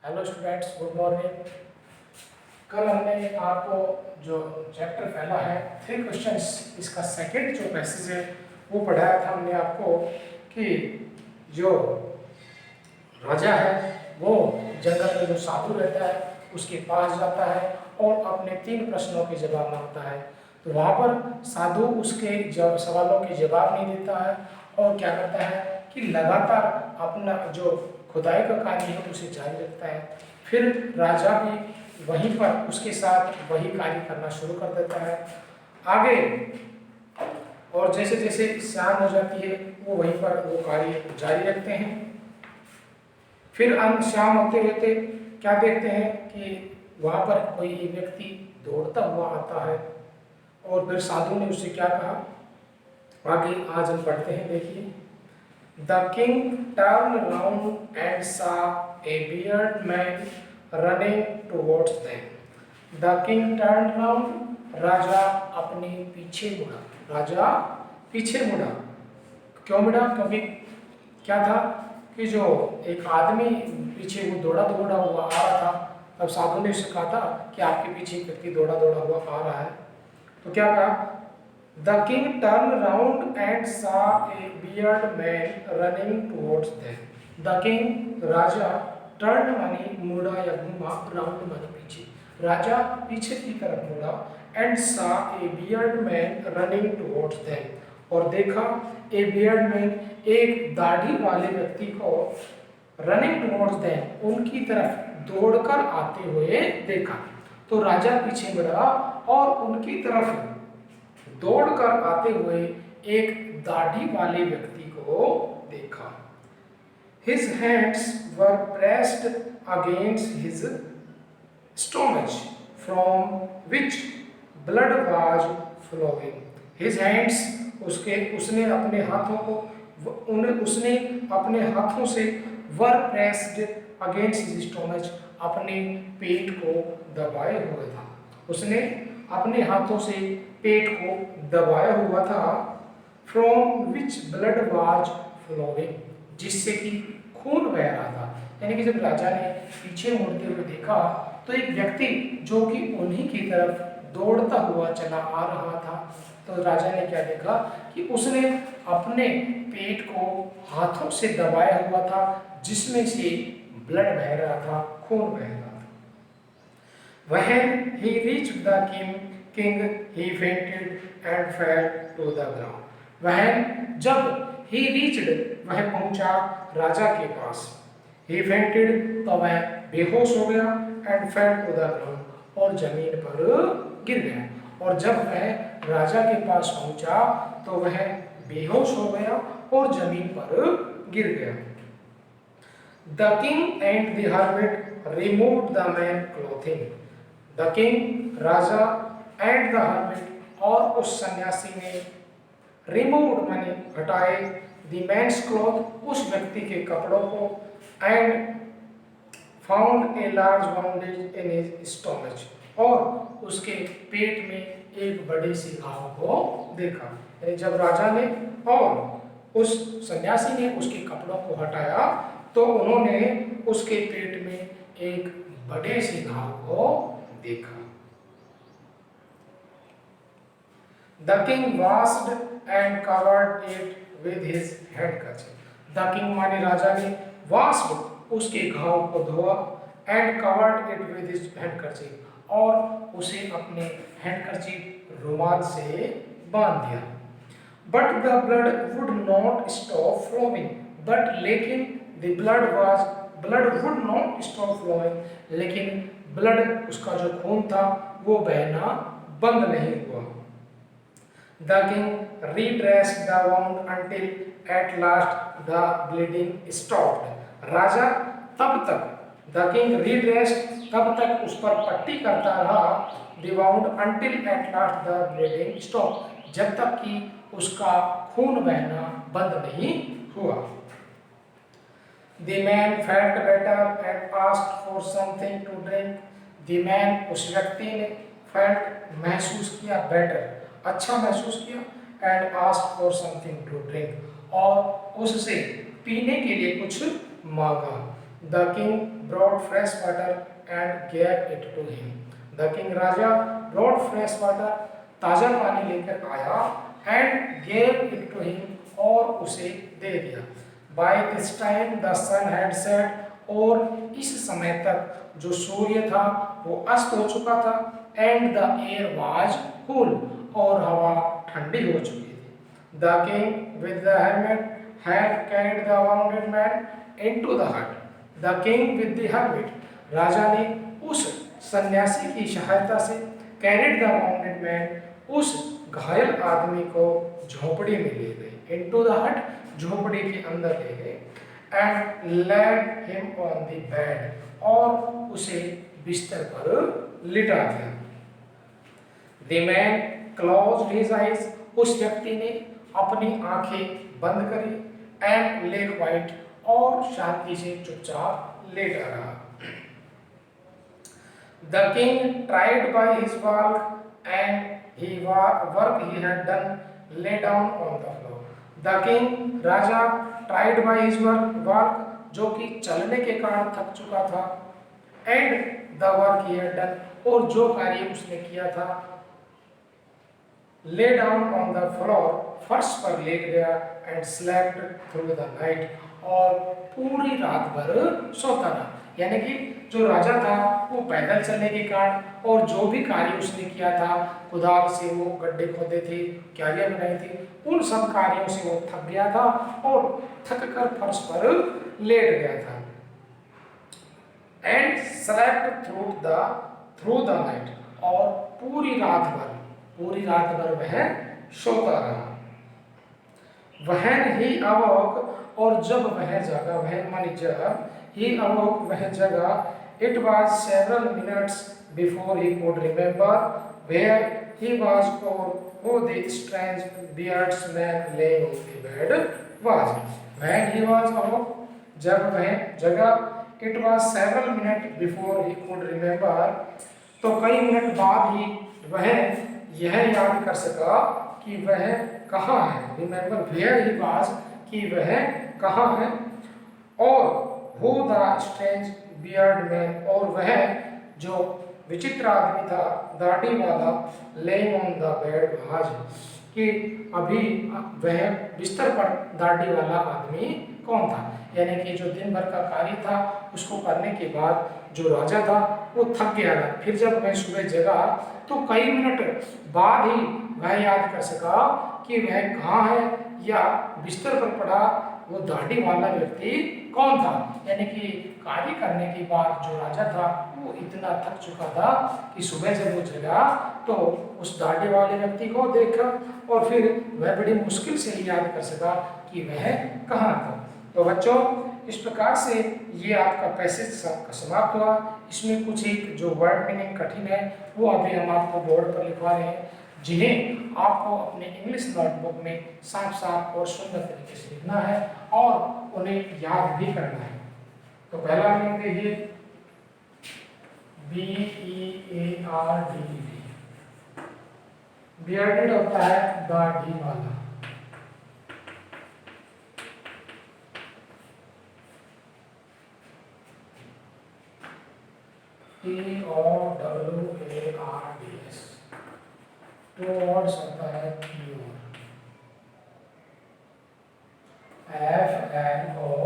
Hello students, good morning. कल हमने आपको जो चैप्टर पहला है 3 क्वेश्चंस, इसका सेकंड जो पैसेज है वो पढ़ाया था हमने आपको कि जो राजा है वो जंगल में जो साधु रहता है उसके पास जाता है और अपने 3 प्रश्नों के जवाब मांगता है। तो वहाँ पर साधु उसके सवालों के जवाब नहीं देता है और क्या करता है कि लगातार अपना जो खुदाई का कार्य है उसे जारी रखता है। फिर राजा भी वहीं पर उसके साथ वही कार्य करना शुरू कर देता है आगे, और जैसे जैसे शाम हो जाती है वो वहीं पर वो कार्य जारी रखते हैं। फिर अंत शाम होते होते क्या देखते हैं कि वहाँ पर कोई एक व्यक्ति दौड़ता हुआ आता है और फिर साधु ने उससे क्या कहा, आगे आज हम पढ़ते हैं। देखिए, the king turn around and saw a beard man running towards them. The king turn around, राजा अपने पीछे मुड़ा। राजा पीछे मुड़ा, क्यों मुड़ा? क्योंकि क्या था कि जो एक आदमी पीछे वो दौड़ा दौड़ा हुआ आ रहा था। तब साधु ने उससे कहा था कि आपके पीछे एक व्यक्ति दौड़ा दौड़ा हुआ आ रहा है। तो क्या कहा, the king turn round and saw a beard man running towards them. The king, राजा, टर्न माने मुड़ा या घूमा, राउंड माने पीछे। राजा पीछे की तरफ मुड़ा and saw a beard man running towards them, और देखा ए बियर्ड मैन, एक दाढ़ी वाले व्यक्ति को, रनिंग टुवर्ड्स देम, उनकी तरफ दौड़कर आते हुए देखा। तो राजा पीछे मुड़ा और उनकी तरफ दौड़कर आते हुए एक दाढ़ी वाले व्यक्ति को देखा। His hands were pressed against his stomach, from which blood was flowing. His hands, उसने अपने हाथों को उसने अपने हाथों से वर प्रेस्ड अगेंस्ट हिज स्टोमच, अपने पेट को दबाए हुए था। उसने अपने हाथों से पेट को दबाया हुआ था, from which blood was flowing, जिससे कि खून बह रहा था। यानी कि जब राजा ने पीछे मुड़ते हुए देखा तो एक व्यक्ति जो कि उन्हीं की तरफ दौड़ता हुआ चला आ रहा था, तो राजा ने क्या देखा कि उसने अपने पेट को हाथों से दबाया हुआ था, जिसमें से ब्लड बह रहा था, खून बह रहा था। When he reached the king, he fainted and fell to the ground. When, जब he reached, वह पहुंचा राजा के पास, he fainted, तो वह बेहोश हो गया, and fell to the ground, और जमीन पर गिर गया। और जब वह राजा के पास पहुंचा तो वह बेहोश हो गया और जमीन पर गिर गया। The king and the hermit removed the man's clothing. The king, Raja, and the hermit, और उस सन्यासी ने, removed माने हटाए, the man's cloth, उस व्यक्ति के कपड़ों को, and found a large wound in his stomach, और उसके पेट में एक बड़ी सी घाव को देखा। जब राजा ने और उस सन्यासी ने उसके कपड़ों को हटाया तो उन्होंने उसके पेट में एक बड़े से घाव को देखा। The king washed and covered it with his handkerchief. The king माने राजा ने, washed, उसके घाव को धोआ, and covered it with his handkerchief, और उसे अपने हैंडकरचीफ रुमाल से बांध दिया। But the blood would not stop flowing. But लेकिन the blood would not stop flowing. लेकिन ब्लड, उसका जो खून था वो बहना बंद नहीं हुआ। The king redressed the wound until at last the bleeding stopped. राजा तब तक, the king redressed, तब तक उस पर पट्टी करता रहा, the wound until at last the bleeding stopped, जब तक कि उसका खून बहना बंद नहीं हुआ। The man felt better and asked for something to drink. The man, उस व्यक्ति ने, felt, महसूस किया, better, अच्छा महसूस किया, and asked for something to drink, और उससे पीने के लिए कुछ मांगा। The king brought fresh water and gave it to him. The king Raja brought fresh water, ताजा पानी लेकर आया, and gave it to him, और उसे दे दिया. By this time the sun had set, और इस समय तक जो सूर्य था वो अस्त हो चुका था. And the air was cool, और हवा ठंडी हो चुकी थी. The king with the hermit had carried the wounded man into the hut. The king with the hermit, राजा ने उस सन्यासी की सहायता से carried the wounded man, उस घायल आदमी को झोपड़ी में ले गए. Into the hut, झोपड़ी के अंदर ले गए. And laid him on the bed, और उसे बिस्तर पर लिटा दिया. The man closed his eyes, उस व्यक्ति ने अपनी आंखें बंद करी. And lay quiet, और शांति से चुपचाप लेटा रहा. The king tried by his work, and work he had done, lay down on the floor. The king Raja tried by his work, जो कि चलने के कारण थक चुका था. And the work he had done, और जो कार्य उसने किया था, lay down on the floor, फर्श पर लेट गया. And slept through the night, और पूरी रात भर सोता रहा. यानी कि जो राजा था वो पैदल चलने के कारण और जो भी कार्य उसने किया था, कुदाल से वो गड्ढे खोदे थे, क्यारियां बनाई थी, उन सब कार्यों से वो थक गया था और थक कर फर्श पर लेट गया था. And slept through the night, और पूरी रात भर वह सोता रहा. When he awoke, और जब वह जगा, वह मानी जब, he awoke, वह जगा. It was several minutes before he could remember where he was or who the strange bearded man laying on the bed was. When he was awoke, जब वह जगा, it was several minutes before he could remember, तो कई minute बाद ही वह यह याद कर सका कि वह कहाँ है. Remember where he was, कि वह कहाँ है. और who the strange bearded man, और वह जो विचित्र आदमी था, दाढ़ी वाला, laying on the bed was, कि अभी वह बिस्तर पर दाढ़ी वाला आदमी कौन था. यानी कि जो दिन भर का कार्य था उसको करने के बाद जो राजा था वो थक गया था. फिर जब वह सुबह जगा तो कई मिनट बाद ही वह याद कर सका कि वह कहाँ है या बिस्तर पर पड़ा वो दाढ़ी वाला व्यक्ति कौन था. यानी कि कार्य करने के बाद जो राजा था वो इतना थक चुका था कि सुबह जब वो जगा तो उस दाढ़ी वाले व्यक्ति को देखा और फिर वह बड़ी मुश्किल से ही याद कर सका कि वह कहाँ था. तो बच्चों, इस प्रकार से ये आपका पैसेज समाप्त हुआ. इसमें कुछ एक जो वर्ड मीनिंग कठिन है वो अभी हम आपको बोर्ड पर लिखवा रहे हैं, जिन्हें आपको अपने इंग्लिश नोटबुक में साफ साफ और सुंदर तरीके से लिखना है और उन्हें याद भी करना है. तो पहला मीनिंग देखिए, BEARD. बियर्डेड होता है दाढ़ी वाला. TOWARDS. टुवर्ड्स होता है प्योर. FLOWING.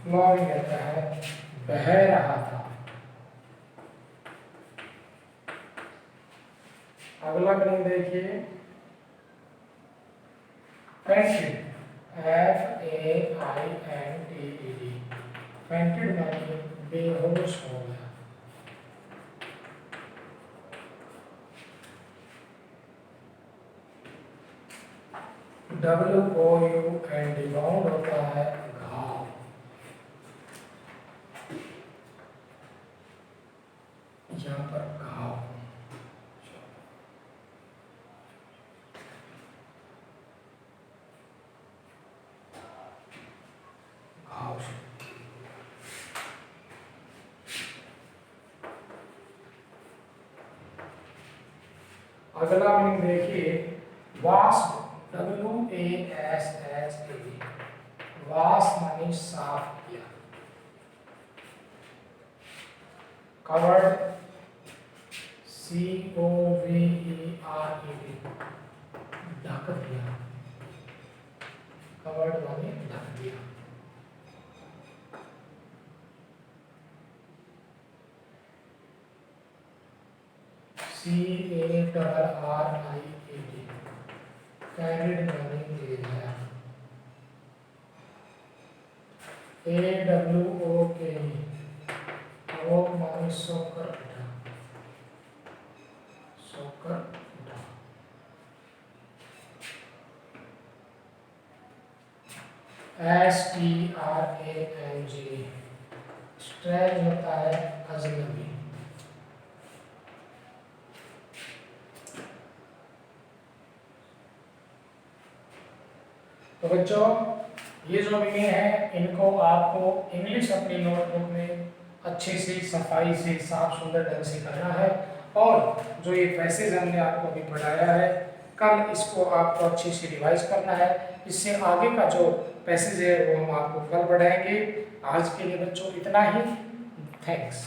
फ्लोइंग रहता है बह रहा था. अगला मीनिंग देखिए, फेंटेड. FAINTED. फेंटेड माने बेहोश हो गया. WOUND बाउंड होता है घाव. यहाँ पर घाव. अगला मीनिंग देखिए, वास्ट. WASHA. वॉश माने साफ किया, कवर्ड COVERED ढक दिया, कवर्ड माने ढक दिया। CARRIED कैरिड माने ले गया। AWOK वोक माने सोकर उठा, सोकर उठा। STRANG स्ट्रेंज होता है अजनबी। तो बच्चों ये जो मीनिंग है इनको आपको इंग्लिश अपनी नोटबुक में अच्छे से सफाई से साफ सुंदर ढंग से करना है। और जो ये पैसेज हमने आपको अभी पढ़ाया है कल इसको आपको अच्छे से रिवाइज करना है। इससे आगे का जो पैसेज है वो हम आपको कल पढ़ाएंगे। आज के लिए बच्चों इतना ही। थैंक्स।